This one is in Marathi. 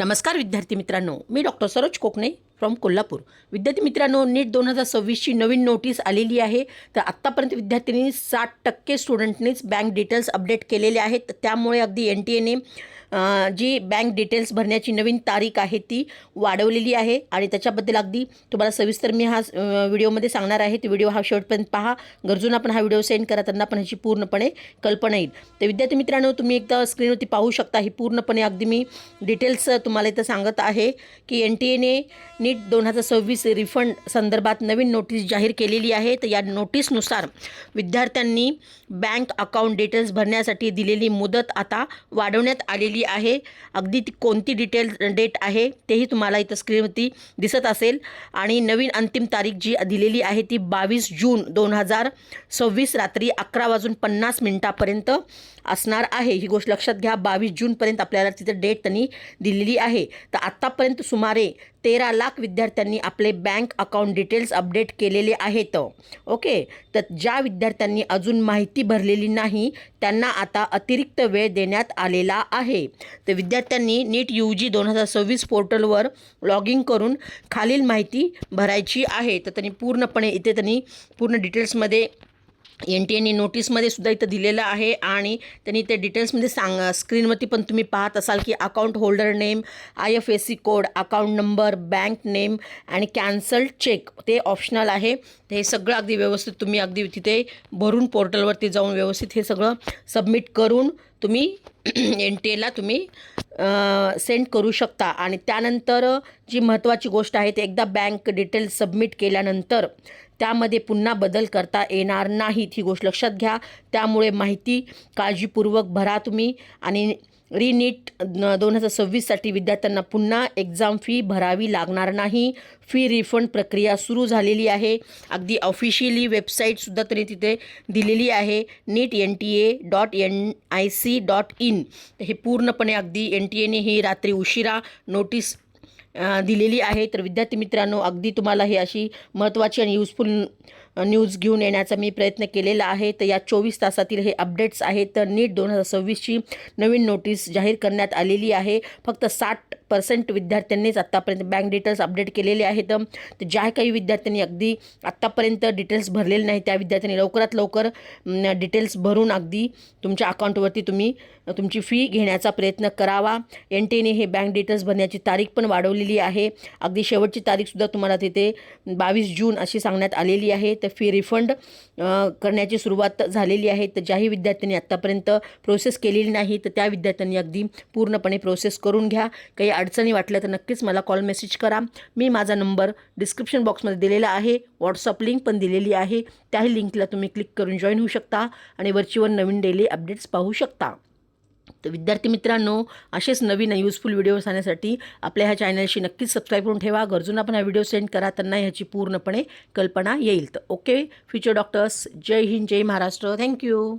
नमस्कार विद्यार्थी मित्रांनो, मी डॉक्टर सरोज कोकणे फ्रॉम कोल्हापूर। विद्यार्थी मित्रांनो, नीट 2026ची नवीन नोटीस आलेली आहे। तर आत्तापर्यंत विद्यार्थ्यांनी 60% स्टुडंटनीच बँक डिटेल्स अपडेट केलेले आहेत। त्यामुळे अगदी NTA ने जी बँक डिटेल्स भरण्याची नवीन तारीख आहे ती वाढवलेली आहे आणि त्याच्याबद्दल अगदी तुम्हाला सविस्तर मी हा व्हिडिओमध्ये सांगणार आहे। तो व्हिडिओ हा शेवटपर्यंत पहा। गरजूंना पण हा व्हिडिओ सेंड करा, त्यांना पण ह्याची पूर्णपणे कल्पना येईल। तर विद्यार्थी मित्रांनो, तुम्ही एकदा स्क्रीनवरती पाहू शकता। ही पूर्णपणे अगदी मी डिटेल्स तुम्हाला इथं सांगत आहे की NTA ने नीट 2026 रिफंड संदर्भात नवीन नोटीस जाहीर केलेली आहे। तर या नोटीसनुसार विद्यार्थ्यांनी बँक अकाउंट डिटेल्स भरण्यासाठी दिलेली मुदत आता वाढवण्यात आलेली आहे। अगदी ती कोणती डेट आहे तेही तुम्हाला इथं स्क्रीनवरती दिसत असेल आणि नवीन अंतिम तारीख जी दिलेली आहे ती 22 जून 2026 रात्री 11:50 पर्यंत असणार आहे। ही गोष्ट लक्षात घ्या, 22 जूनपर्यंत आपल्याला तिथं डेट त्यांनी दिलेली आहे। तर आत्तापर्यंत सुमारे 13 लाख विद्यार्थ्यांनी आपले बँक अकाउंट डिटेल्स अपडेट केलेले आहेत। ओके, तर ज्या विद्यार्थ्यांनी अजून माहिती भरलेली नाही त्यांना आता अतिरिक्त वेळ देण्यात आलेला आहे। तर विद्यार्थ्यांनी नीट UG 2026 पोर्टलवर लॉग इन करून खालील माहिती भरायची आहे। तर त्यांनी पूर्णपणे इथे त्यांनी पूर्ण डिटेल्समध्ये NTA ने नोटीसमध्ये सुद्धा इथं दिलेलं आहे आणि त्यांनी ते डिटेल्समध्ये स्क्रीनवरती पण तुम्ही पाहत असाल की account holder name, IFSC code, account number, bank name आणि कॅन्सल्ड चेक ते ऑप्शनल आहे। तर हे सगळं अगदी व्यवस्थित तुम्ही अगदी तिथे भरून पोर्टलवरती जाऊन व्यवस्थित हे सगळं सबमिट करून तुम्ही NTA ला तुम्ही सेंड करू शकता। आणि त्यानंतर जी महत्त्वाची गोष्ट आहे ते एकदा बँक डिटेल्स सबमिट केल्यानंतर त्यामध्ये पुन्हा बदल करता येणार नाहीत, ही गोष्ट लक्षात घ्या। त्यामुळे माहिती काळजीपूर्वक भरा तुम्ही आणि रीनीट 2026साठी विद्यार्थ्यांना पुन्हा एक्झाम फी भरावी लागणार नाही। फी रिफंड प्रक्रिया सुरू झालेली आहे। अगदी ऑफिशियली वेबसाईटसुद्धा तरी तिथे दिलेली आहे, neetnta.nic.in। तर हे पूर्णपणे अगदी NTA ने ही रात्री उशिरा नोटीस दिलेली आहे। तर विद्यार्थी मित्रांनो, अगदी तुम्हाला ही अशी महत्त्वाची आणि युजफुल न्यूज घेऊन येण्याचा मी प्रयत्न केलेला आहे। तर या 24 तासातील हे अपडेट्स आहेत। तर नीट 2026ची नवीन नोटीस जाहीर करण्यात आलेली आहे। फक्त 60% विद्यार्थ्यांनीच आत्तापर्यंत बँक डिटेल्स अपडेट केलेले आहेत। तर ज्या काही विद्यार्थ्यांनी अगदी आत्तापर्यंत डिटेल्स भरलेले नाही त्या विद्यार्थ्यांनी लवकरात लवकर डिटेल्स भरून अगदी तुमच्या अकाउंटवरती तुम्ही तुमची फी घेण्याचा प्रयत्न करावा। NTA ने हे बँक डिटेल्स भरण्याची तारीख पण वाढवलेली आहे। अगदी शेवटची तारीखसुद्धा तुम्हाला तिथे 22 जून अशी सांगण्यात आलेली आहे। तर फी रिफंड करण्याची सुरुवात झालेली आहे। तर ज्याही विद्यार्थ्यांनी आत्तापर्यंत प्रोसेस केलेली नाही तर त्या विद्यार्थ्यांनी अगदी पूर्णपणे प्रोसेस करून घ्या। काही अडचणी वाटल्या तर नक्कीच मला कॉल मेसेज करा। मी माझा नंबर डिस्क्रिप्शन बॉक्समध्ये दिलेला आहे, व्हॉट्सअप लिंक पण दिलेली आहे। त्याही लिंकला तुम्ही क्लिक करून जॉईन होऊ शकता आणि वरचीवर नवीन डेली अपडेट्स पाहू शकता। तर विद्यार्थी मित्रांनो, असेच नवीन युजफुल व्हिडिओज आणण्यासाठी आपल्या ह्या चॅनलशी नक्कीच सबस्क्राईब करून ठेवा। गरजूंना पण हा व्हिडिओ सेंड करा, त्यांना ह्याची पूर्णपणे कल्पना येईल। तर ओके फ्युचर डॉक्टर्स, जय हिंद, जय महाराष्ट्र, थँक्यू।